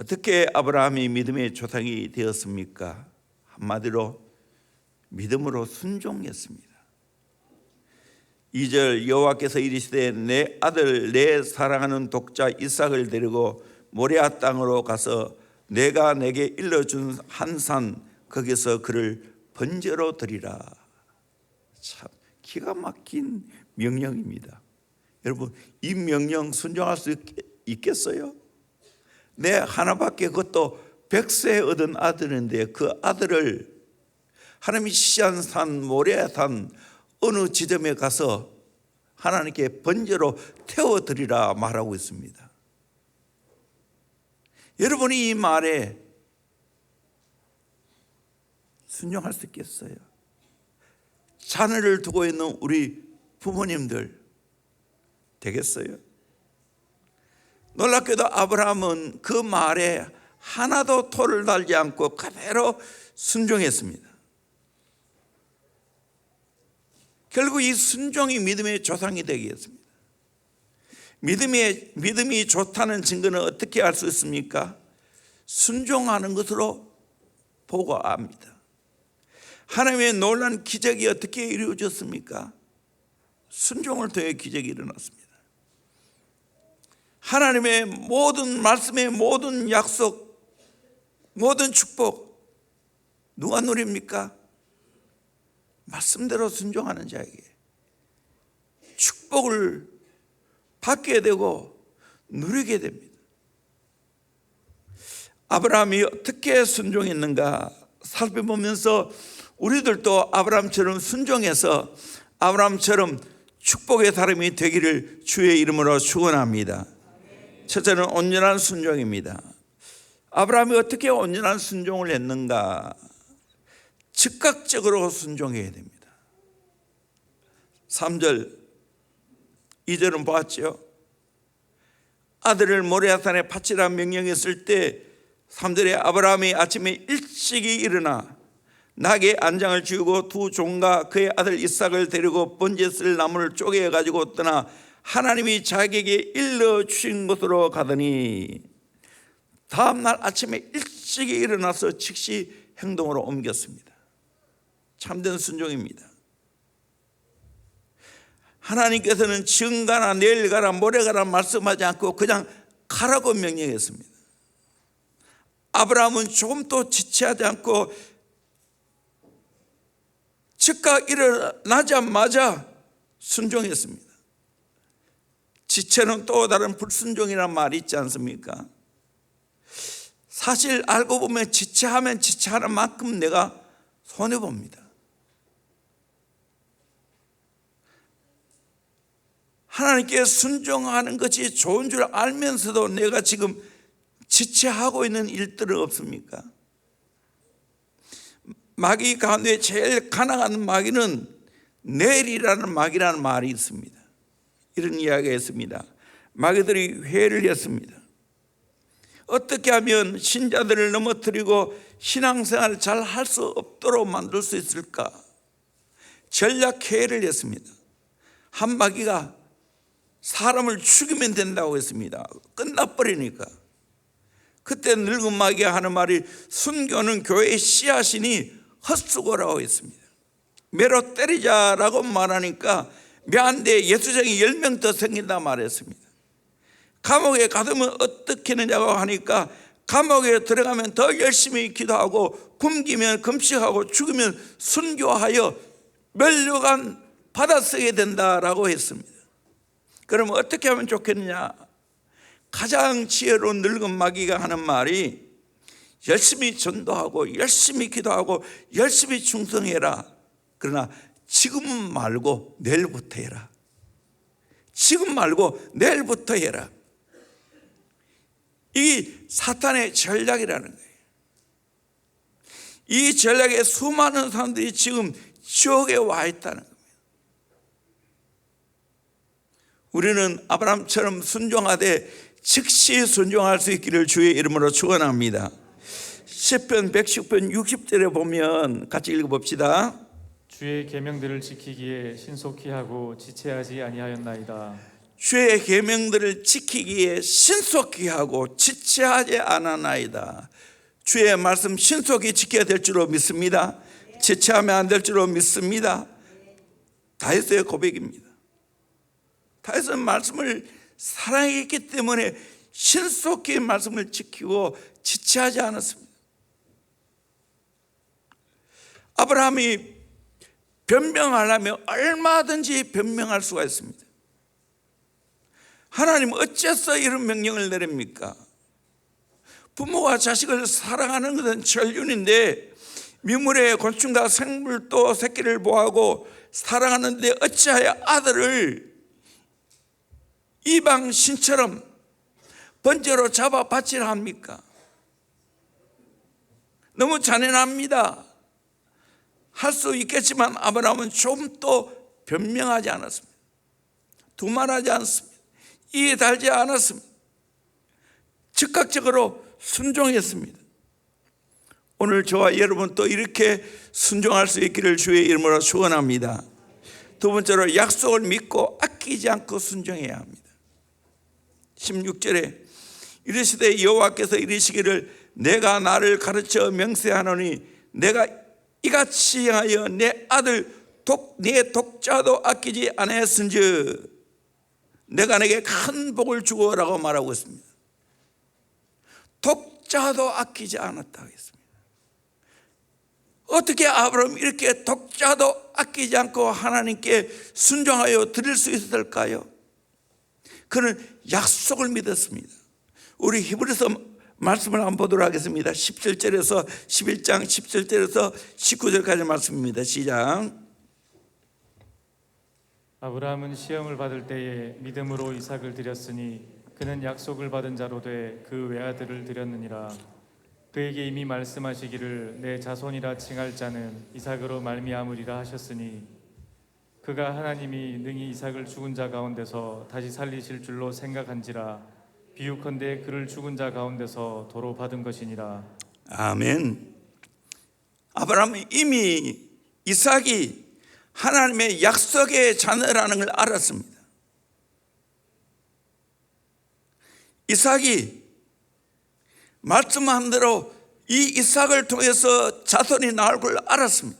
어떻게 아브라함이 믿음의 조상이 되었습니까? 한마디로 믿음으로 순종했습니다. 2절 여호와께서 이르시되 내 아들 내 사랑하는 독자 이삭을 데리고 모리아 땅으로 가서 내가 내게 일러준 한 산 거기서 그를 번제로 드리라. 참 기가 막힌 명령입니다. 여러분 이 명령 순종할 수 있겠어요? 내 하나밖에 그것도 100세 얻은 아들인데 그 아들을 하나님이 시한 산 모리아 산 어느 지점에 가서 하나님께 번제로 태워드리라 말하고 있습니다. 여러분이 이 말에 순종할 수 있겠어요? 자녀를 두고 있는 우리 부모님들 되겠어요? 놀랍게도 아브라함은 그 말에 하나도 토를 달지 않고 그대로 순종했습니다. 결국 이 순종이 믿음의 조상이 되게 했습니다. 믿음이 좋다는 증거는 어떻게 알 수 있습니까? 순종하는 것으로 보고 압니다. 하나님의 놀라운 기적이 어떻게 이루어졌습니까? 순종을 통해 기적이 일어났습니다. 하나님의 모든 말씀의 모든 약속, 모든 축복 누가 누립니까? 말씀대로 순종하는 자에게 축복을 받게 되고 누리게 됩니다. 아브라함이 어떻게 순종했는가 살펴보면서 우리들도 아브라함처럼 순종해서 아브라함처럼 축복의 사람이 되기를 주의 이름으로 축원합니다. 첫째는 온전한 순종입니다. 아브라함이 어떻게 온전한 순종을 했는가? 즉각적으로 순종해야 됩니다. 3절 2절은 보았죠. 아들을 모리아산에 바치라 명령했을 때 3절에 아브라함이 아침에 일찍이 일어나 낙의 안장을 지우고 두 종과 그의 아들 이삭을 데리고 번제 쓸 나무를 쪼개 가지고 떠나 하나님이 자기에게 일러주신 곳으로 가더니 다음 날 아침에 일찍이 일어나서 즉시 행동으로 옮겼습니다. 참된 순종입니다. 하나님께서는 지금 가라 내일 가라 모레 가라 말씀하지 않고 그냥 가라고 명령했습니다. 아브라함은 조금도 지체하지 않고 즉각 일어나자마자 순종했습니다. 지체는 또 다른 불순종이라는 말이 있지 않습니까? 사실 알고 보면 지체하면 지체하는 만큼 내가 손해봅니다. 하나님께 순종하는 것이 좋은 줄 알면서도 내가 지금 지체하고 있는 일들은 없습니까? 마귀 가운데 제일 가난한 마귀는 내일이라는 마귀라는 말이 있습니다. 이런 이야기가 있습니다. 마귀들이 회의를 했습니다. 어떻게 하면 신자들을 넘어뜨리고 신앙생활을 잘 할 수 없도록 만들 수 있을까? 전략 회의를 했습니다. 한 마귀가 사람을 죽이면 된다고 했습니다. 끝나버리니까. 그때 늙은 마귀가 하는 말이 순교는 교회의 씨앗이니 헛수고라고 했습니다. 매로 때리자라고 말하니까 매 한 대 예수장이 10명 더 생긴다 말했습니다. 감옥에 가두면 어떻게 하느냐고 하니까 감옥에 들어가면 더 열심히 기도하고 굶기면 금식하고 죽으면 순교하여 멸류관 받아쓰게 된다라고 했습니다. 그럼 어떻게 하면 좋겠느냐? 가장 지혜로운 늙은 마귀가 하는 말이 열심히 전도하고 열심히 기도하고 열심히 충성해라. 그러나 지금 말고 내일부터 해라. 지금 말고 내일부터 해라. 이 사탄의 전략이라는 거예요. 이 전략에 수많은 사람들이 지금 지옥에 와 있다는 겁니다. 우리는 아브라함처럼 순종하되 즉시 순종할 수 있기를 주의 이름으로 축원합니다. 시편 110편 60절에 보면 같이 읽어봅시다. 주의 계명들을 지키기에 신속히 하고 지체하지 아니하였나이다. 주의 계명들을 지키기에 신속히 하고 지체하지 않았나이다. 주의 말씀 신속히 지켜야 될 줄로 믿습니다. 지체하면 안 될 줄로 믿습니다. 다윗의 고백입니다. 다윗은 말씀을 사랑했기 때문에 신속히 말씀을 지키고 지체하지 않았습니다. 아브라함이 변명하려면 얼마든지 변명할 수가 있습니다. 하나님 어째서 이런 명령을 내립니까? 부모와 자식을 사랑하는 것은 천륜인데 미물의 곤충과 생물도 새끼를 보호하고 사랑하는데 어찌하여 아들을 이방 신처럼 번제로 잡아 바치라 합니까? 너무 잔인합니다. 할 수 있겠지만 아브라함은 좀도 변명하지 않았습니다. 두말하지 않습니다. 이에 달지 않았습니다. 즉각적으로 순종했습니다. 오늘 저와 여러분 또 이렇게 순종할 수 있기를 주의 이름으로 축원합니다. 두 번째로 약속을 믿고 아끼지 않고 순종해야 합니다. 16절에 이르시되 여호와께서 이르시기를 내가 나를 가르쳐 명세하노니 내가 이같이 하여 내 아들 네 독자도 아끼지 아니하였은즉 내가 내게 큰 복을 주어라고 말하고 있습니다. 독자도 아끼지 않았다고 했습니다. 어떻게 아브라함이 이렇게 독자도 아끼지 않고 하나님께 순종하여 드릴 수 있었을까요? 그는 약속을 믿었습니다. 우리 히브리서 말씀을 한번 보도록 하겠습니다. 17절에서 11장 17절에서 19절까지 말씀입니다. 시작. 아브라함은 시험을 받을 때에 믿음으로 이삭을 드렸으니 그는 약속을 받은 자로 돼 그 외아들을 드렸느니라. 그에게 이미 말씀하시기를 내 자손이라 칭할 자는 이삭으로 말미암으리라 하셨으니 그가 하나님이 능히 이삭을 죽은 자 가운데서 다시 살리실 줄로 생각한지라. 비유컨대 그를 죽은 자 가운데서 도로 받은 것이니라. 아멘. 아브라함은 이미 이삭이 하나님의 약속의 자녀라는 걸 알았습니다. 이삭이 말씀한 대로 이 이삭을 통해서 자손이 나올 걸 알았습니다.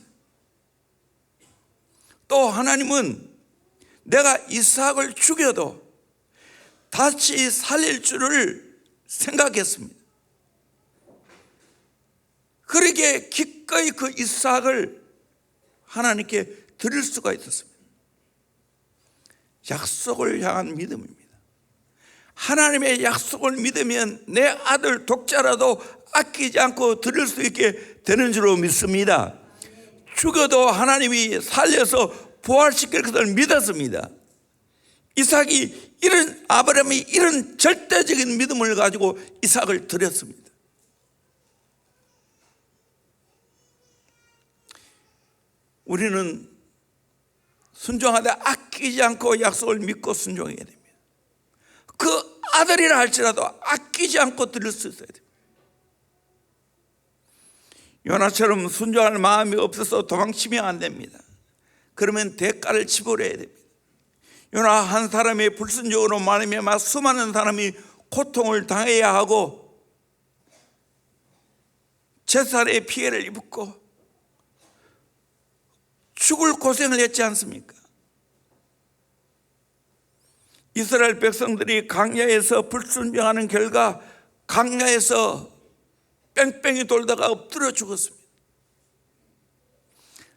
또 하나님은 내가 이삭을 죽여도 다시 살릴 줄을 생각했습니다. 그러기에 기꺼이 그 이삭을 하나님께 드릴 수가 있었습니다. 약속을 향한 믿음입니다. 하나님의 약속을 믿으면 내 아들 독자라도 아끼지 않고 드릴 수 있게 되는 줄로 믿습니다. 죽어도 하나님이 살려서 부활시킬 것을 믿었습니다. 아브라함이 이런 절대적인 믿음을 가지고 이삭을 드렸습니다. 우리는 순종하되 아끼지 않고 약속을 믿고 순종해야 됩니다. 그 아들이라 할지라도 아끼지 않고 드릴 수 있어야 됩니다. 요나처럼 순종할 마음이 없어서 도망치면 안 됩니다. 그러면 대가를 치불어야 됩니다. 요나 한 사람의 불순종으로 말미암아 수많은 사람이 고통을 당해야 하고 재살의 피해를 입고 죽을 고생을 했지 않습니까? 이스라엘 백성들이 광야에서 불순종하는 결과 광야에서 뺑뺑이 돌다가 엎드려 죽었습니다.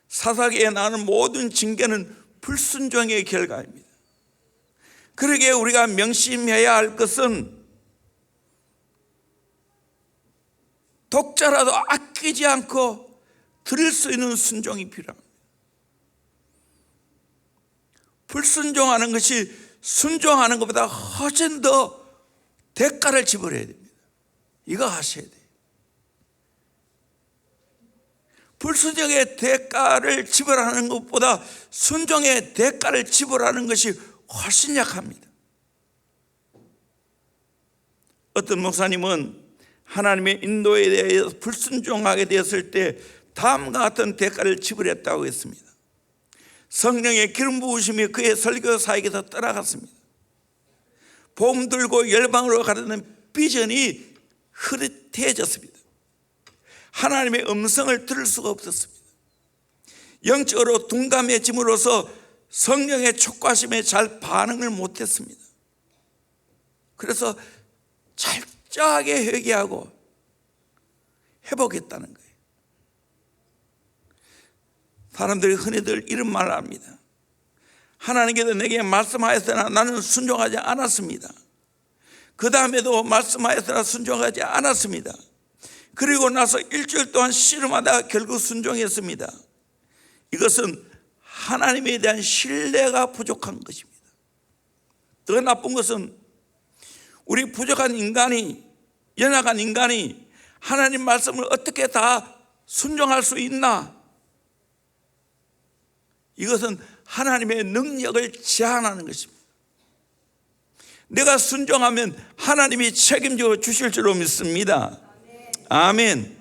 사사기에 나오는 모든 징계는 불순종의 결과입니다. 그러기에 우리가 명심해야 할 것은 독자라도 아끼지 않고 드릴 수 있는 순종이 필요합니다. 불순종하는 것이 순종하는 것보다 훨씬 더 대가를 지불해야 됩니다. 이거 하셔야 돼요. 불순종의 대가를 지불하는 것보다 순종의 대가를 지불하는 것이 훨씬 약합니다. 어떤 목사님은 하나님의 인도에 대해서 불순종하게 되었을 때 다음과 같은 대가를 지불했다고 했습니다. 성령의 기름 부으심이 그의 설교 사역에서 떠나갔습니다. 복음 들고 열방으로 가려는 비전이 흐릿해졌습니다. 하나님의 음성을 들을 수가 없었습니다. 영적으로 둔감해짐으로써 성령의 촉구하심에 잘 반응을 못했습니다. 그래서 철저하게 회개하고 회복했다는 거예요. 사람들이 흔히들 이런 말을 합니다. 하나님께서 내게 말씀하였으나 나는 순종하지 않았습니다. 그 다음에도 말씀하였으나 순종하지 않았습니다. 그리고 나서 일주일 동안 씨름하다가 결국 순종했습니다. 이것은 하나님에 대한 신뢰가 부족한 것입니다. 더 나쁜 것은 우리 부족한 인간이, 연약한 인간이 하나님 말씀을 어떻게 다 순종할 수 있나? 이것은 하나님의 능력을 제한하는 것입니다. 내가 순종하면 하나님이 책임져 주실 줄로 믿습니다. 아멘.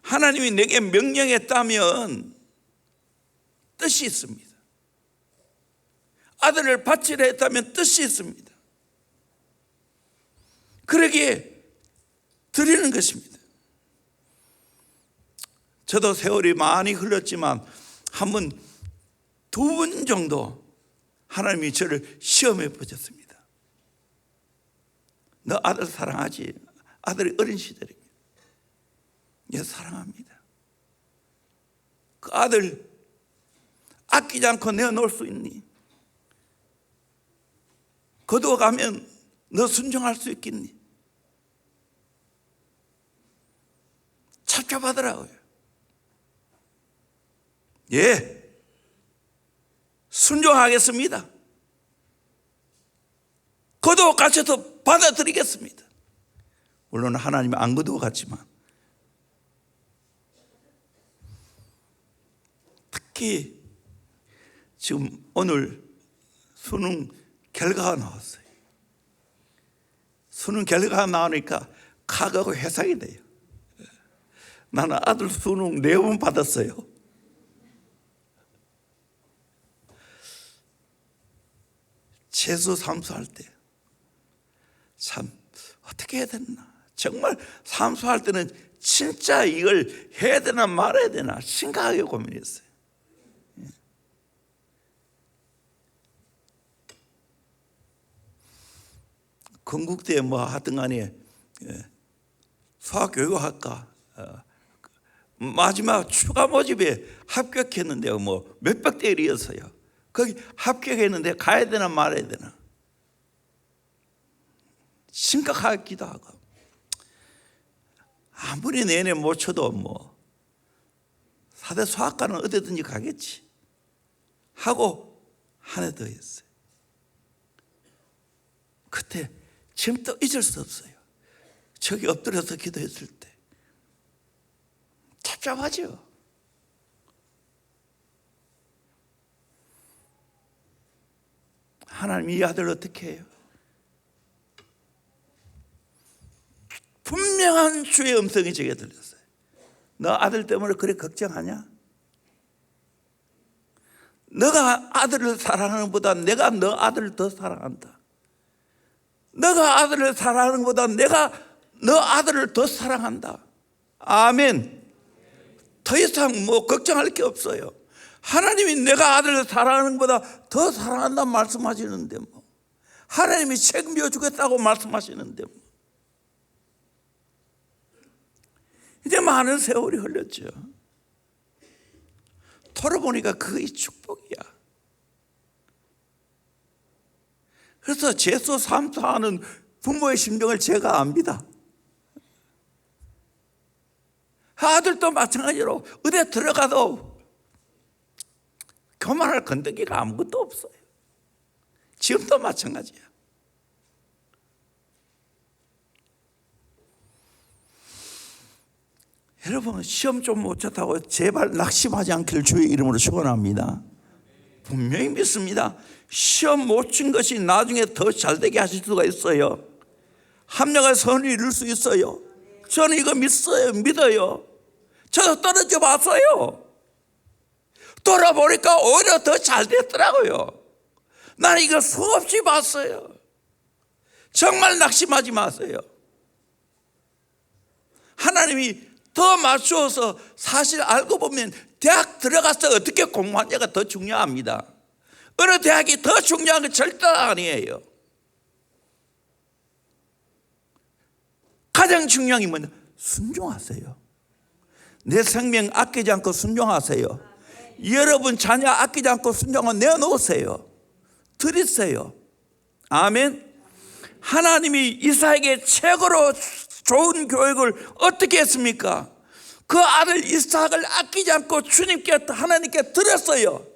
하나님이 내게 명령했다면 뜻이 있습니다. 아들을 바치려 했다면 뜻이 있습니다. 그러기에 드리는 것입니다. 저도 세월이 많이 흘렀지만 한 번, 두 번 정도 하나님이 저를 시험해 보셨습니다. 너 아들 사랑하지? 아들이 어린 시절입니다. 예, 사랑합니다. 그 아들 아끼지 않고 내어놓을 수 있니? 거두어가면 너 순종할 수 있겠니? 답답하더라고요. 예, 순종하겠습니다. 거두어 가셔도 받아들이겠습니다. 물론 하나님은 안 거두어 갔지만, 특히 지금 오늘 수능 결과가 나왔어요. 수능 결과가 나오니까 가가고 회상이 돼요. 나는 아들 수능 4번 받았어요. 재수 삼수할 때 참 어떻게 해야 되나, 정말 삼수할 때는 진짜 이걸 해야 되나 말아야 되나 심각하게 고민했어요. 건국대에 뭐 하여튼 간에 수학교육학과 마지막 추가 모집에 합격했는데요, 뭐 몇백 대 1이었어요. 거기 합격했는데 가야 되나 말아야 되나 심각하기도 하고, 아무리 내내 못 쳐도 뭐 4대 수학과는 어디든지 가겠지 하고 한 해 더 했어요. 그때 지금 또 잊을 수 없어요. 저기 엎드려서 기도했을 때 답답하죠. 하나님 이 아들 어떻게 해요? 분명한 주의 음성이 제게 들렸어요. 너 아들 때문에 그래 걱정하냐? 너가 아들을 사랑하는 것보다 내가 너 아들을 더 사랑한다. 너가 아들을 사랑하는 것보다 내가 너 아들을 더 사랑한다. 아멘. 더 이상 뭐 걱정할 게 없어요. 하나님이 내가 아들을 사랑하는 것보다 더 사랑한다 말씀하시는데 뭐, 하나님이 책임져 주겠다고 말씀하시는데 뭐. 이제 많은 세월이 흘렀죠. 돌아보니까 그게 축복이야. 그래서 재수 삼수하는 부모의 심정을 제가 압니다. 아들도 마찬가지로 의대 들어가도 교만할 건더기가 아무것도 없어요. 지금도 마찬가지야. 여러분, 시험 좀 못 쳤다고 제발 낙심하지 않기를 주의 이름으로 축원합니다. 분명히 믿습니다. 시험 못 친 것이 나중에 더 잘되게 하실 수가 있어요. 합력의 선을 이룰 수 있어요. 저는 이거 믿어요. 저도 떨어져 봤어요. 돌아보니까 오히려 더 잘 됐더라고요. 나는 이거 수없이 봤어요. 정말 낙심하지 마세요. 하나님이 더 맞추어서, 사실 알고 보면 대학 들어가서 어떻게 공부하냐가 더 중요합니다. 어느 대학이 더 중요한 건 절대 아니에요. 가장 중요한 게 뭐냐? 순종하세요. 내 생명 아끼지 않고 순종하세요. 여러분 자녀 아끼지 않고 순종하고 내어놓으세요. 드리세요. 아멘. 하나님이 이삭에게 최고로 좋은 교육을 어떻게 했습니까? 그 아들 이삭을 아끼지 않고 주님께, 하나님께 드렸어요.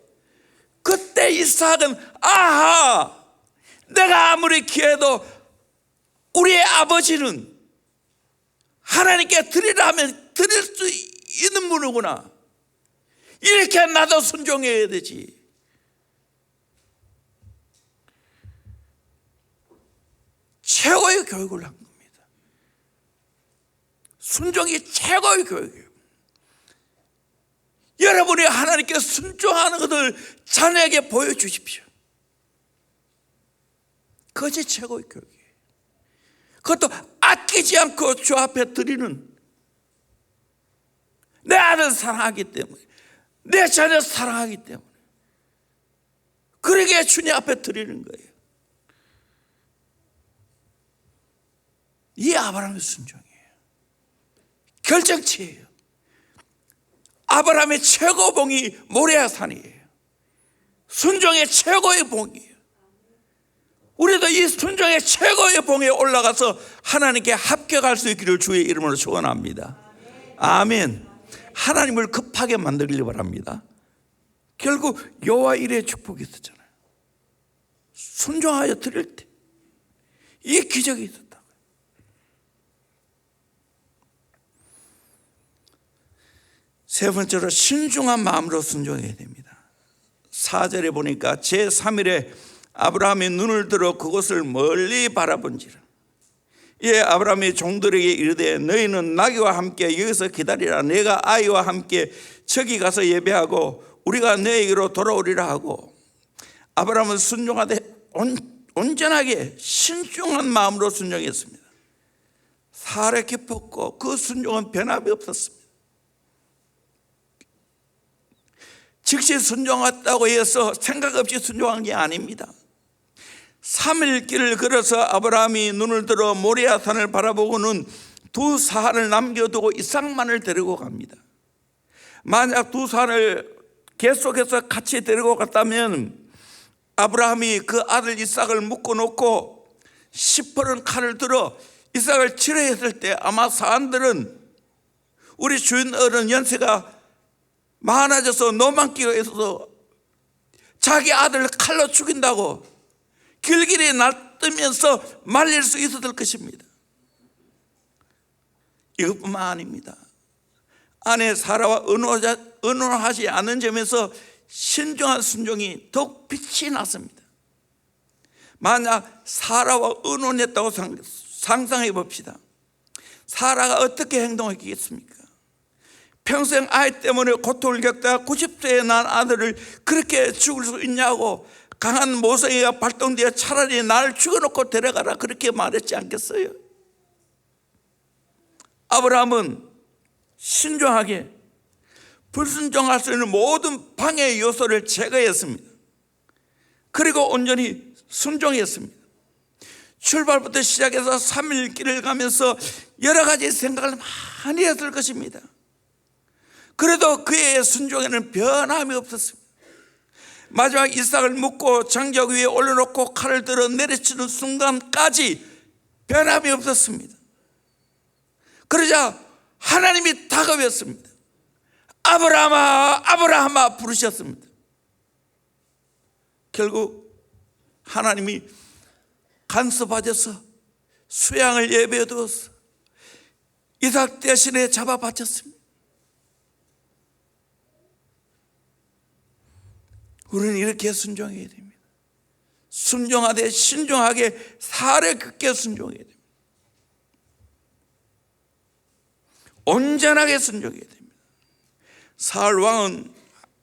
그때 이삭은 아하, 내가 아무리 귀해도 우리의 아버지는 하나님께 드리라면 드릴 수 있는 분이구나. 이렇게 나도 순종해야 되지. 최고의 교육을 한 겁니다. 순종이 최고의 교육이에요. 여러분이 하나님께 순종하는 것을 자녀에게 보여주십시오. 그것이 최고의 교육이에요. 그것도 아끼지 않고 주 앞에 드리는, 내 아들 사랑하기 때문에, 내 자녀 사랑하기 때문에, 그러게 주님 앞에 드리는 거예요. 이 아브라함의 순종이에요. 결정치예요. 아브라함의 최고 봉이 모리아 산이에요. 순종의 최고의 봉이에요. 우리도 이 순종의 최고의 봉에 올라가서 하나님께 합격할 수 있기를 주의 이름으로 축원합니다. 아멘. 하나님을 급하게 만들길 바랍니다. 결국 여호와 일의 축복이 있었잖아요. 순종하여 드릴 때 이 기적이 있었다고요. 세 번째로 신중한 마음으로 순종해야 됩니다. 4절에 보니까 제3일에 아브라함이 눈을 들어 그곳을 멀리 바라본지라. 이에 아브라함이 종들에게 이르되 너희는 나귀와 함께 여기서 기다리라. 내가 아이와 함께 저기 가서 예배하고 우리가 너에게로 돌아오리라 하고, 아브라함은 순종하되 온전하게 신중한 마음으로 순종했습니다. 살에 깊었고 그 순종은 변함이 없었습니다. 즉시 순종했다고 해서 생각 없이 순종한 게 아닙니다. 3일 길을 걸어서 아브라함이 눈을 들어 모리아 산을 바라보고는 두 사람을 남겨두고 이삭만을 데리고 갑니다. 만약 두 사람을 계속해서 같이 데리고 갔다면 아브라함이 그 아들 이삭을 묶어놓고 시퍼런 칼을 들어 이삭을 치려 했을 때 아마 사람들은, 우리 주인 어른 연세가 많아져서 노만기가 있어서 자기 아들을 칼로 죽인다고 길길이 날뛰면서 말릴 수 있었을 것입니다. 이것뿐만 아닙니다. 아내 사라와 의논하지 않은 점에서 신중한 순종이 더욱 빛이 났습니다. 만약 사라와 의논했다고 상상해 봅시다. 사라가 어떻게 행동했겠습니까? 평생 아이 때문에 고통을 겪다가 90세에 난 아들을 그렇게 죽을 수 있냐고 강한 모성애가 발동되어 차라리 나를 죽여놓고 데려가라 그렇게 말했지 않겠어요? 아브라함은 신중하게 불순종할 수 있는 모든 방해 요소를 제거했습니다. 그리고 온전히 순종했습니다. 출발부터 시작해서 3일 길을 가면서 여러 가지 생각을 많이 했을 것입니다. 그래도 그의 순종에는 변함이 없었습니다. 마지막 이삭을 묶고 장작 위에 올려놓고 칼을 들어 내리치는 순간까지 변함이 없었습니다. 그러자 하나님이 다가왔습니다. 아브라함아, 아브라함아 부르셨습니다. 결국 하나님이 간섭하셔서 수양을 예배해 두어서 이삭 대신에 잡아 바쳤습니다. 우리는 이렇게 순종해야 됩니다. 순종하되 신중하게 살에 깊게 순종해야 됩니다. 온전하게 순종해야 됩니다. 사울 왕은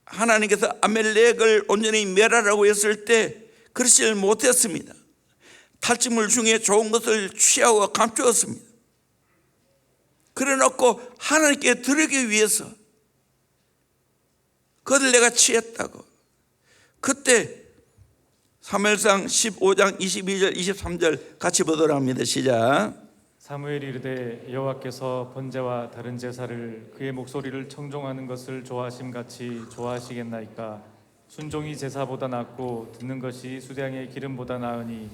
하나님께서 아멜렉을 온전히 멸하라고 했을 때 그렇지 못했습니다. 탈취물 중에 좋은 것을 취하고 감추었습니다. 그래놓고 하나님께 드리기 위해서 그들 내가 취했다고. 그때 사무엘상 15장 22절 23절 같이 보도록 합니다. 시작. 사무엘이 이르되 여호와께서 번제와 다른 제사를 그의 목소리를 청종하는 것을 좋아하심같이 좋아하시겠나이까. 순종이 제사보다 낫고 듣는 것이 수량의 기름보다 나으니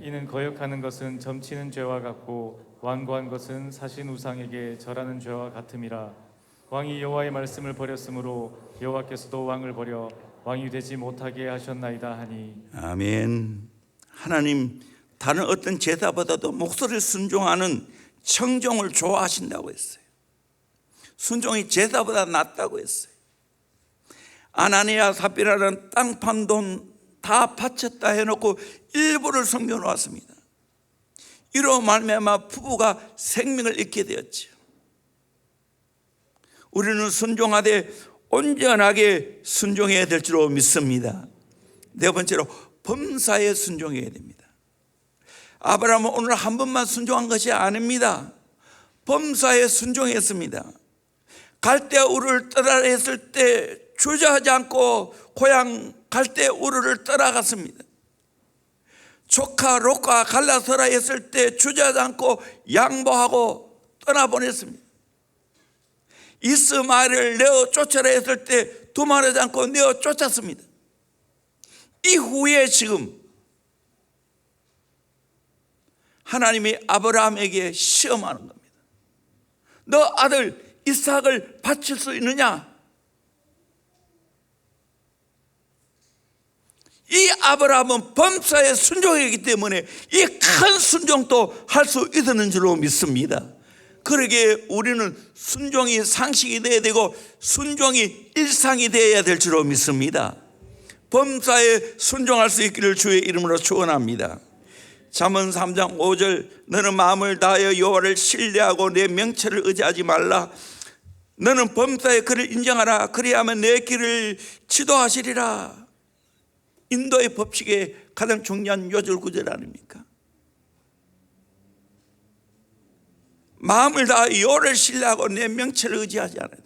이는 거역하는 것은 점치는 죄와 같고 완고한 것은 사신 우상에게 절하는 죄와 같음이라. 왕이 여호와의 말씀을 버렸으므로 여호와께서도 왕을 버려 왕이 되지 못하게 하셨나이다 하니. 아멘. 하나님 다른 어떤 제사보다도 목소리를 순종하는 청종을 좋아하신다고 했어요. 순종이 제사보다 낫다고 했어요. 아나니아 삽비라는 땅 판 돈 다 바쳤다 해놓고 일부를 숨겨놓았습니다. 이로 말미암아 부부가 생명을 잃게 되었죠. 우리는 순종하되 온전하게 순종해야 될 줄로 믿습니다. 네 번째로 범사에 순종해야 됩니다. 아브라함은 오늘 한 번만 순종한 것이 아닙니다. 범사에 순종했습니다. 갈대 우르를 떠나라 했을 때 주저하지 않고 고향 갈대 우르를 떠나갔습니다. 조카 롯과 갈라서라 했을 때 주저하지 않고 양보하고 떠나보냈습니다. 이스마엘을 내어 쫓아라 했을 때 두말하지 않고 내어 쫓았습니다. 이후에 지금 하나님이 아브라함에게 시험하는 겁니다. 너 아들 이삭을 바칠 수 있느냐? 이 아브라함은 범사에 순종했기 때문에 이 큰 순종도 할 수 있는 줄로 믿습니다. 그러기에 우리는 순종이 상식이 되어야 되고 순종이 일상이 되어야 될 줄로 믿습니다. 범사에 순종할 수 있기를 주의 이름으로 축원합니다. 잠언 3장 5절 너는 마음을 다하여 여호와를 신뢰하고 내 명철을 의지하지 말라. 너는 범사에 그를 인정하라. 그리하면 내 길을 지도하시리라. 인도의 법칙의 가장 중요한 요절 구절 아닙니까? 마음을 다하여 여호와를 신뢰하고 내 명철을 의지하지 않아야 돼.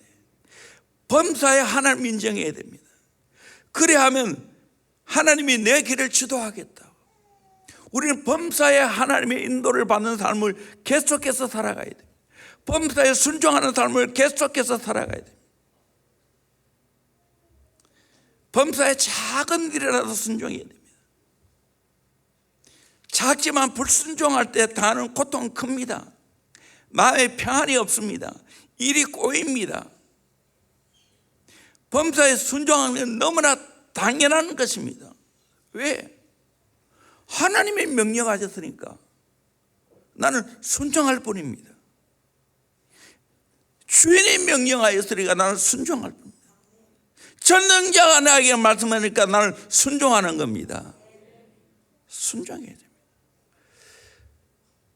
범사에 하나님 인정해야 됩니다. 그래야하면 하나님이 내 길을 지도하겠다. 우리는 범사에 하나님의 인도를 받는 삶을 계속해서 살아가야 돼. 범사에 순종하는 삶을 계속해서 살아가야 돼. 범사에 작은 일이라도 순종해야 됩니다. 작지만 불순종할 때 당하는 고통은 큽니다. 마음에 평안이 없습니다. 일이 꼬입니다. 범사에 순종하는 건 너무나 당연한 것입니다. 왜? 하나님이 명령하셨으니까 나는 순종할 뿐입니다. 주인이 명령하였으니까 나는 순종할 뿐입니다. 전능자가 나에게 말씀하니까 나는 순종하는 겁니다. 순종해야 됩니다.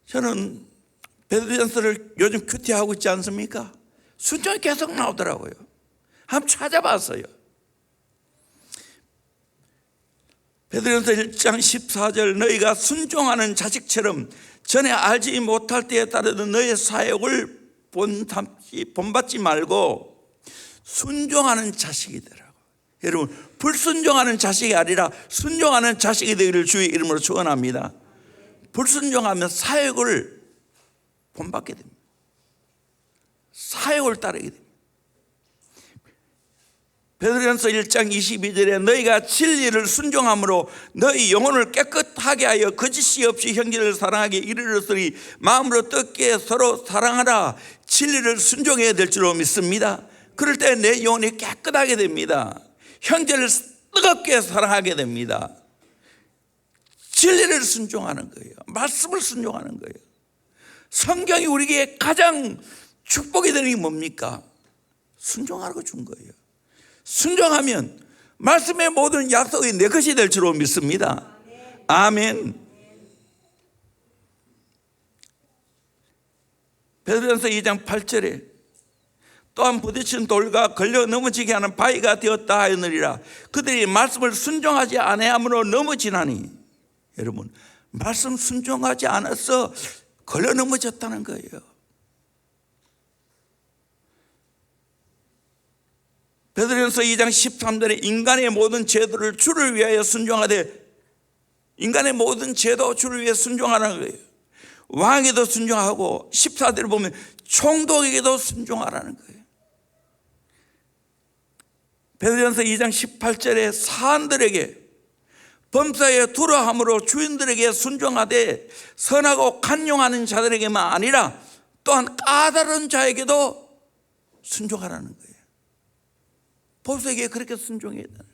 저는 베드로전서를 요즘 큐티하고 있지 않습니까? 순종이 계속 나오더라고요. 한번 찾아봤어요. 베드로전서 1장 14절 너희가 순종하는 자식처럼 전에 알지 못할 때에 따르던 너희의 사역을 본받지 말고 순종하는 자식이 되라고. 여러분 불순종하는 자식이 아니라 순종하는 자식이 되기를 주의 이름으로 축원합니다. 불순종하면 사역을 본받게 됩니다. 사역을 따르게 됩니다. 베드로전서 1장 22절에 너희가 진리를 순종함으로 너희 영혼을 깨끗하게 하여 거짓이 없이 형제를 사랑하게 이르렀으니 마음으로 뜻게 서로 사랑하라. 진리를 순종해야 될 줄로 믿습니다. 그럴 때 내 영혼이 깨끗하게 됩니다. 형제를 뜨겁게 사랑하게 됩니다. 진리를 순종하는 거예요. 말씀을 순종하는 거예요. 성경이 우리에게 가장 축복이 되는 게 뭡니까? 순종하라고 준 거예요. 순종하면 말씀의 모든 약속이 내 것이 될 줄로 믿습니다. 아멘. 베드로전서 2장 8절에 또한 부딪힌 돌과 걸려 넘어지게 하는 바위가 되었다 하였느니라. 그들이 말씀을 순종하지 아니함으로 넘어지나니. 여러분 말씀 순종하지 않아서 걸려 넘어졌다는 거예요. 베드로전서 2장 13절에 인간의 모든 제도를 주를 위하여 순종하되, 인간의 모든 제도 주를 위해 순종하라는 거예요. 왕에도 순종하고 14절을 보면 총독에게도 순종하라는 거예요. 베드로전서 2장 18절에 사한들에게 범사에 두려함으로 주인들에게 순종하되 선하고 간용하는 자들에게만 아니라 또한 까다로운 자에게도 순종하라는 거예요. 보수에게 그렇게 순종해야 된다.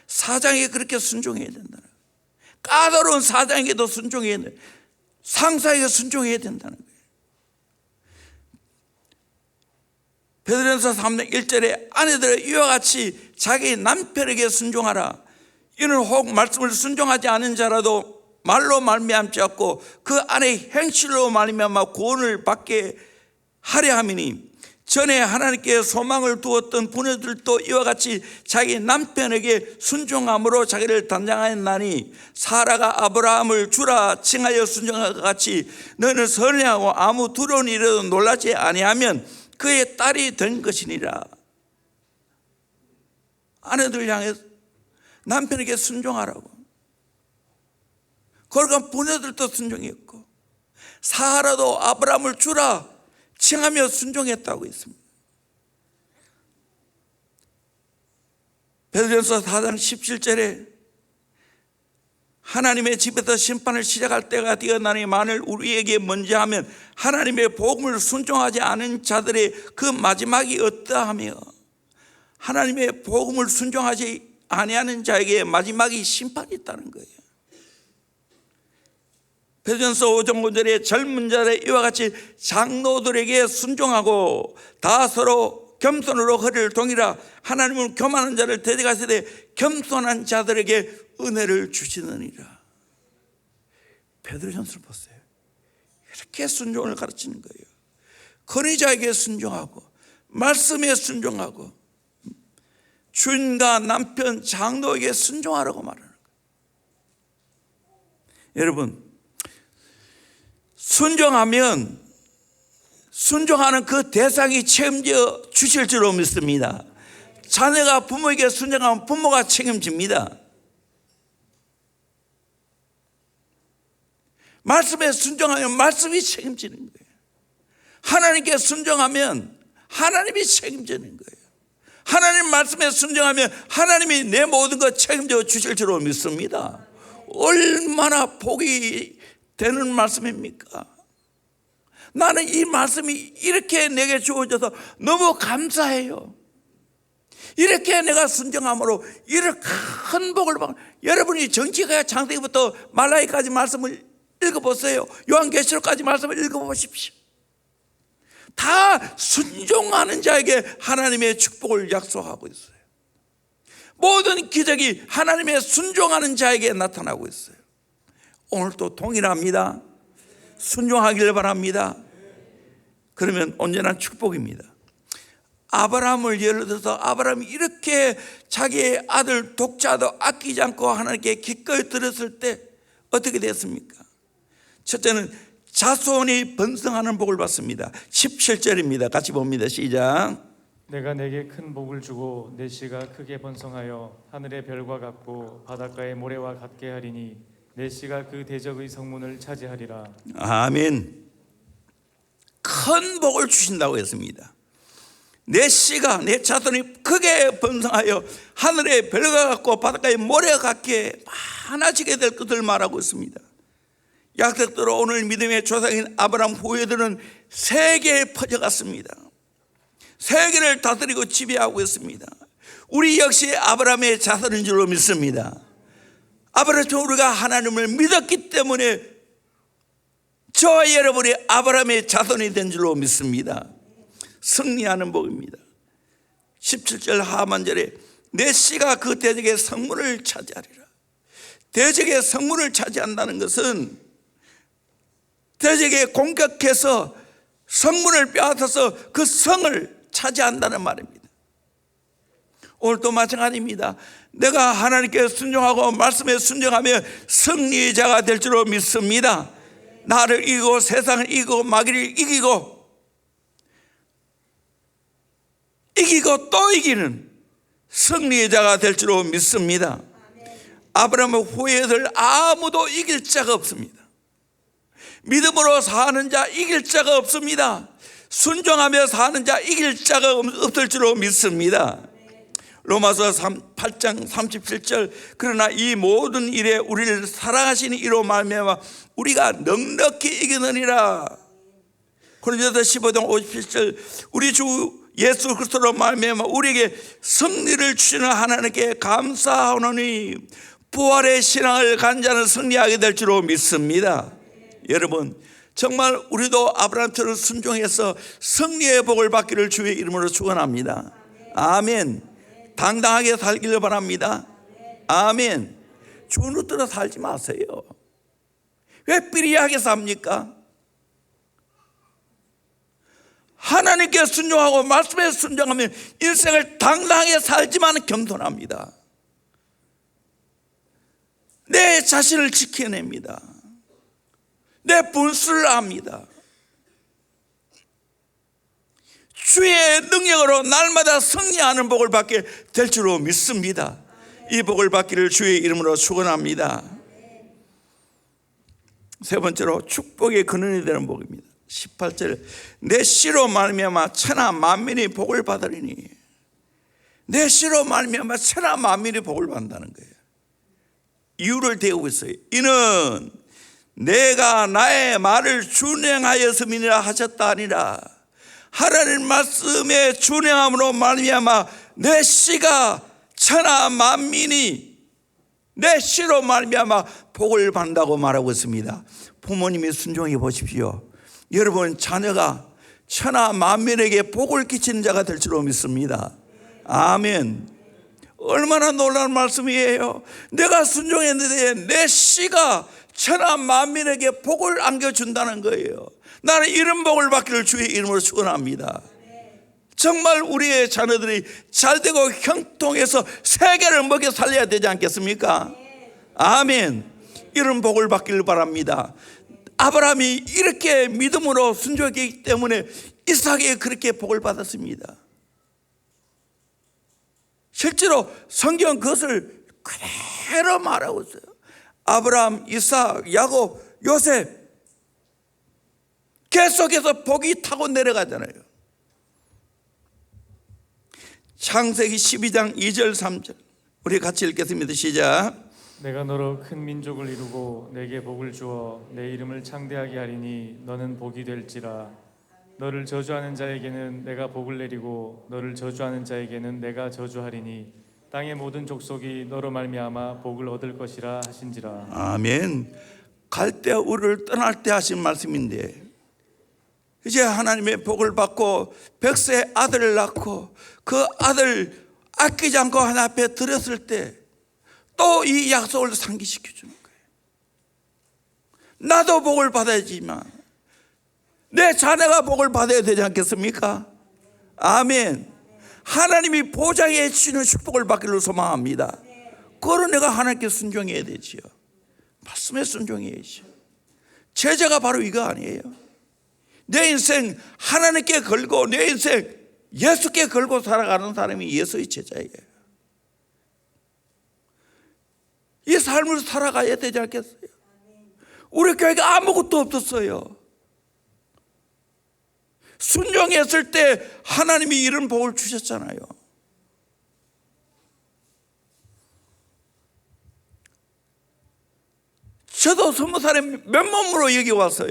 사장에게 그렇게 순종해야 된다. 까다로운 사장에게도 순종해야 된다. 상사에게 순종해야 된다는 거예요. 베드로전서 3장 1절에 아내들아 이와 같이 자기 남편에게 순종하라. 이는 혹 말씀을 순종하지 않은 자라도 말로 말미암지 않고 그 안에 행실로 말미암아 구원을 받게 하려 함이니, 전에 하나님께 소망을 두었던 부녀들도 이와 같이 자기 남편에게 순종함으로 자기를 단장하였나니, 사라가 아브라함을 주라 칭하여 순종한 것 같이 너는 선량하고 아무 두려운 일에도 놀라지 아니하면 그의 딸이 된 것이니라. 아내들 향해 남편에게 순종하라고. 그러니까 부녀들도 순종했고, 사라도 아브라함을 주라 칭하며 순종했다고 했습니다. 베드로전서 4장 17절에 하나님의 집에서 심판을 시작할 때가 되었나니 만일 우리에게 먼저 하면 하나님의 복음을 순종하지 않은 자들의 그 마지막이 어떠하며, 하나님의 복음을 순종하지 아니하는 자에게 마지막이 심판이 있다는 거예요. 베드로전서 5장 5절에 젊은 자들의 이와 같이 장로들에게 순종하고 다 서로 겸손으로 허리를 동이라. 하나님은 교만한 자를 대적하시되 겸손한 자들에게 은혜를 주시느니라. 베드로전서를 보세요. 이렇게 순종을 가르치는 거예요. 권위자에게 순종하고 말씀에 순종하고 주인과 남편, 장로에게 순종하라고 말하는 거예요. 여러분, 순종하는 그 대상이 책임져 주실 줄로 믿습니다. 자녀가 부모에게 순종하면 부모가 책임집니다. 말씀에 순종하면 말씀이 책임지는 거예요. 하나님께 순종하면 하나님이 책임지는 거예요. 하나님 말씀에 순종하면 하나님이 내 모든 것 책임져 주실 줄로 믿습니다. 얼마나 복이 되는 말씀입니까? 나는 이 말씀이 이렇게 내게 주어져서 너무 감사해요. 이렇게 내가 순종함으로 이렇게 큰 복을 받고, 여러분이 정치가 창세기부터 말라기까지 말씀을 읽어보세요. 요한계시록까지 말씀을 읽어보십시오. 다 순종하는 자에게 하나님의 축복을 약속하고 있어요. 모든 기적이 하나님의 순종하는 자에게 나타나고 있어요. 오늘도 동일합니다. 순종하기를 바랍니다. 그러면 온전한 축복입니다. 아브라함을 예를 들어서 아브라함이 이렇게 자기의 아들 독자도 아끼지 않고 하나님께 기꺼이 드렸을 때 어떻게 됐습니까? 첫째는 자손이 번성하는 복을 받습니다. 17절입니다. 같이 봅니다. 시작. 내가 내게 큰 복을 주고 내 씨가 크게 번성하여 하늘의 별과 같고 바닷가의 모래와 같게 하리니 내 씨가 그 대적의 성문을 차지하리라. 아멘. 큰 복을 주신다고 했습니다. 내 씨가, 내 자손이 크게 번성하여 하늘의 별과 같고 바닷가의 모래와 같게 많아지게 될 것을 말하고 있습니다. 약속대로 오늘 믿음의 조상인 아브라함 후예들은 세계에 퍼져갔습니다. 세계를 다스리고 지배하고 있습니다. 우리 역시 아브라함의 자손인 줄로 믿습니다. 아브라함, 우리가 하나님을 믿었기 때문에 저와 여러분이 아브라함의 자손이 된 줄로 믿습니다. 승리하는 복입니다. 17절 하반절에 내 씨가 그 대적의 성문을 차지하리라. 대적의 성문을 차지한다는 것은 대적에 공격해서 성문을 빼앗아서 그 성을 차지한다는 말입니다. 오늘도 마찬가지입니다. 내가 하나님께 순종하고 말씀에 순종하며 승리의 자가 될 줄로 믿습니다. 나를 이기고 세상을 이기고 마귀를 이기고 또 이기는 승리의 자가 될 줄로 믿습니다. 아브라함의 후예들 아무도 이길 자가 없습니다. 믿음으로 사는 자 이길 자가 없습니다. 순종하며 사는 자 이길 자가 없을 줄로 믿습니다. 로마서 8장 37절 그러나 이 모든 일에 우리를 사랑하시는 이로 말미암아 우리가 넉넉히 이기느니라. 고린도서 15장 57절 우리 주 예수 그리스도로 말미암아 우리에게 승리를 주시는 하나님께 감사하노니 부활의 신앙을 간 자는 승리하게 될 줄로 믿습니다. 여러분 정말 우리도 아브라함처럼 순종해서 승리의 복을 받기를 주의 이름으로 축원합니다. 아멘. 당당하게 살기를 바랍니다. 아멘. 주는 따라 살지 마세요. 왜 삐리하게 삽니까? 하나님께 순종하고 말씀에 순종하면 인생을 당당하게 살지만 겸손합니다. 내 자신을 지켜냅니다. 내 분수를 압니다. 주의 능력으로 날마다 승리하는 복을 받게 될 줄로 믿습니다. 이 복을 받기를 주의 이름으로 축원합니다. 세 번째로 축복의 근원이 되는 복입니다. 18절 내 씨로 말미암아 천하 만민이 복을 받으리니. 내 씨로 말미암아 천하 만민이 복을 받는다는 거예요. 이유를 대고 있어요. 이는 내가 나의 말을 준행하였음이니라 하셨다 아니라 하나님 말씀에 준행함으로 말미암아 내 씨가 천하 만민이 내 씨로 말미암아 복을 받는다고 말하고 있습니다. 부모님이 순종해 보십시오. 여러분 자녀가 천하 만민에게 복을 끼치는 자가 될 줄로 믿습니다. 아멘. 얼마나 놀라운 말씀이에요. 내가 순종했는데 내 씨가 천하 만민에게 복을 안겨준다는 거예요. 나는 이런 복을 받기를 주의 이름으로 축원합니다. 정말 우리의 자녀들이 잘되고 형통해서 세계를 먹여 살려야 되지 않겠습니까? 아멘. 이런 복을 받기를 바랍니다. 아브라함이 이렇게 믿음으로 순종했기 때문에 이삭이 그렇게 복을 받았습니다. 실제로 성경 그것을 그대로 말하고 있어요. 아브라함, 이삭, 야곱, 요셉 계속해서 복이 타고 내려가잖아요. 창세기 12장 2절 3절 우리 같이 읽겠습니다. 시작. 내가 너로 큰 민족을 이루고 내게 복을 주어 내 이름을 창대하게 하리니 너는 복이 될지라. 너를 저주하는 자에게는 내가 복을 내리고 너를 저주하는 자에게는 내가 저주하리니 땅의 모든 족속이 너로 말미암아 복을 얻을 것이라 하신지라. 아멘. 갈대 우를 떠날 때 하신 말씀인데 이제 하나님의 복을 받고 백세 아들을 낳고 그 아들 아끼지 않고 하나님 앞에 드렸을 때 또 이 약속을 상기시켜 주는 거예요. 나도 복을 받아야지만 내 자녀가 복을 받아야 되지 않겠습니까? 아멘. 하나님이 보장해 주시는 축복을 받기를 소망합니다. 그걸 내가 하나님께 순종해야 되지요. 말씀에 순종해야지. 제자가 바로 이거 아니에요. 내 인생 하나님께 걸고 내 인생 예수께 걸고 살아가는 사람이 예수의 제자예요. 이 삶을 살아가야 되지 않겠어요? 우리 교회가 아무것도 없었어요. 순종했을 때 하나님이 이런 복을 주셨잖아요. 저도 20살에 맨몸으로 여기 왔어요.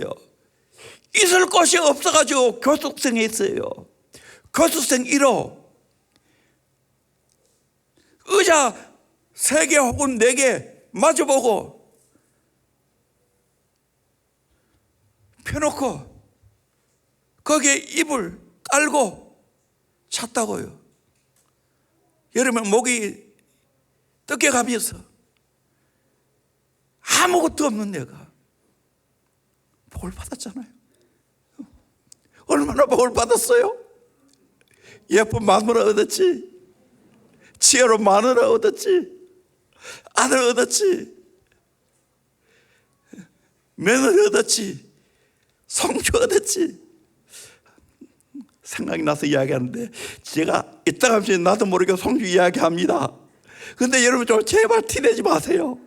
있을 곳이 없어가지고 교수생 했어요. 교수생 1호. 의자 3개 혹은 4개 마주보고 펴놓고 거기에 이불 깔고 잤다고요. 여름에 목이 뜯겨가면서 아무것도 없는 내가 복을 받았잖아요. 얼마나 복을 받았어요? 예쁜 마누라 얻었지, 지혜로 마누라 얻었지, 아들 얻었지, 며느리 얻었지, 성주 얻었지. 생각이 나서 이야기하는데, 제가 이따가 하면 나도 모르게 성주 이야기합니다. 근데 여러분 좀 제발 티내지 마세요.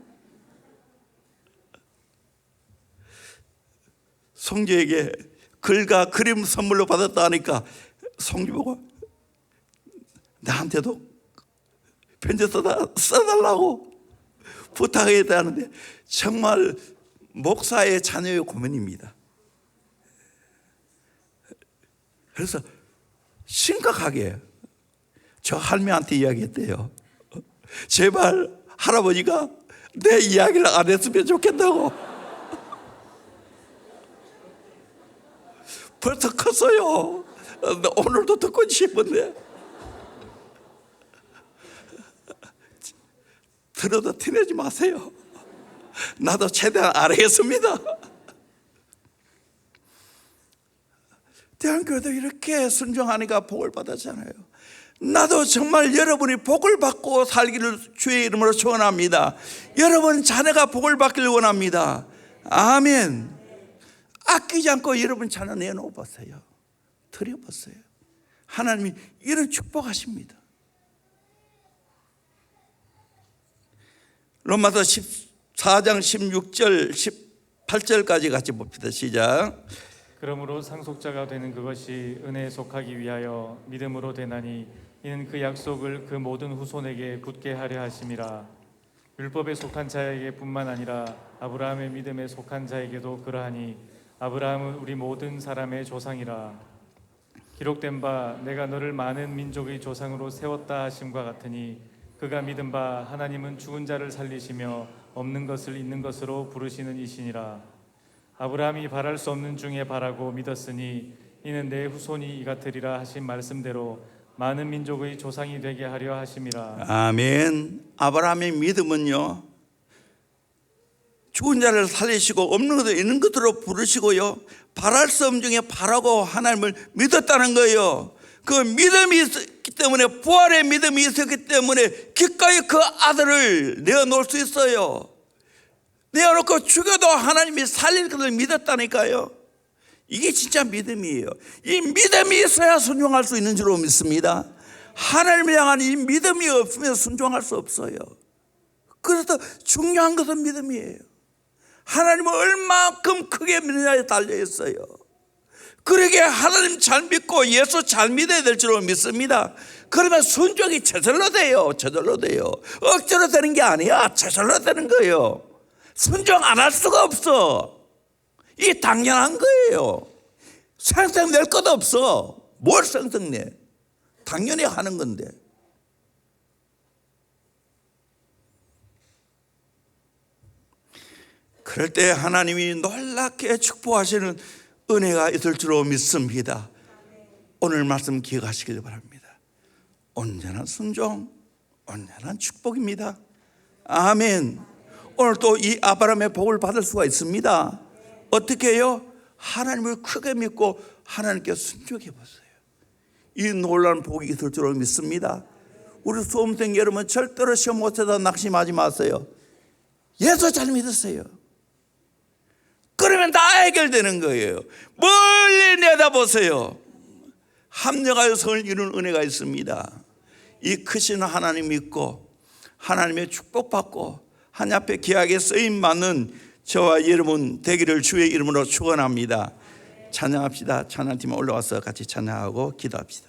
성주에게 글과 그림 선물로 받았다 하니까 성주 보고 나한테도 편지 써달라고 부탁해야 되는데, 정말 목사의 자녀의 고민입니다. 그래서 심각하게 저 할머니한테 이야기했대요. 제발 할아버지가 내 이야기를 안 했으면 좋겠다고. 벌써 컸어요. 오늘도 듣고 싶은데 들어도 티내지 마세요. 나도 최대한 알아겠습니다. 대한교회도 이렇게 순종하니까 복을 받았잖아요. 나도 정말 여러분이 복을 받고 살기를 주의 이름으로 축원합니다. 여러분 자녀가 복을 받기를 원합니다. 아멘. 아끼지 않고 여러분 자녀 내놓아봤어요. 드려봤어요. 하나님이 이런 축복하십니다. 로마서 14장 16절 18절까지 같이 봅시다. 시작. 그러므로 상속자가 되는 그것이 은혜에 속하기 위하여 믿음으로 되나니 이는 그 약속을 그 모든 후손에게 굳게 하려 하심이라. 율법에 속한 자에게뿐만 아니라 아브라함의 믿음에 속한 자에게도 그러하니 아브라함은 우리 모든 사람의 조상이라. 기록된 바 내가 너를 많은 민족의 조상으로 세웠다 하심과 같으니 그가 믿은 바 하나님은 죽은 자를 살리시며 없는 것을 있는 것으로 부르시는 이시니라. 아브라함이 바랄 수 없는 중에 바라고 믿었으니 이는 내 후손이 이 같으리라 하신 말씀대로 많은 민족의 조상이 되게 하려 하심이라. 아멘. 아브라함의 믿음은요, 죽은 자를 살리시고 없는 것을 있는 것으로 부르시고요, 바랄 수 없는 중에 바라고 하나님을 믿었다는 거예요. 그 믿음이 있었기 때문에, 부활의 믿음이 있었기 때문에 기꺼이 그 아들을 내어놓을 수 있어요. 내어놓고 죽여도 하나님이 살릴 것을 믿었다니까요. 이게 진짜 믿음이에요. 이 믿음이 있어야 순종할 수 있는 줄로 믿습니다. 하나님을 향한 이 믿음이 없으면 순종할 수 없어요. 그래서 중요한 것은 믿음이에요. 하나님을 얼마큼 크게 믿느냐에 달려 있어요. 그러게 하나님 잘 믿고 예수 잘 믿어야 될 줄로 믿습니다. 그러면 순종이 저절로 돼요. 저절로 돼요. 억지로 되는 게 아니야. 저절로 되는 거예요. 순종 안 할 수가 없어. 이게 당연한 거예요. 생성낼 것도 없어. 뭘 생성내? 당연히 하는 건데. 그럴 때 하나님이 놀랍게 축복하시는 은혜가 있을 줄로 믿습니다. 오늘 말씀 기억하시길 바랍니다. 온전한 순종, 온전한 축복입니다. 아멘. 오늘 또 이 아브라함의 복을 받을 수가 있습니다. 어떻게 해요? 하나님을 크게 믿고 하나님께 순종해 보세요. 이 놀라운 복이 있을 줄로 믿습니다. 우리 수험생 여러분 절대로 시험 못해서 낙심하지 마세요. 예수 잘 믿으세요. 그러면 다 해결되는 거예요. 멀리 내다보세요. 합력하여 성을 이루는 은혜가 있습니다. 이 크신 하나님 믿고 하나님의 축복받고 하나님 앞에 귀하게 쓰임받는 저와 여러분 되기를 주의 이름으로 축원합니다. 찬양합시다. 찬양팀 올라와서 같이 찬양하고 기도합시다.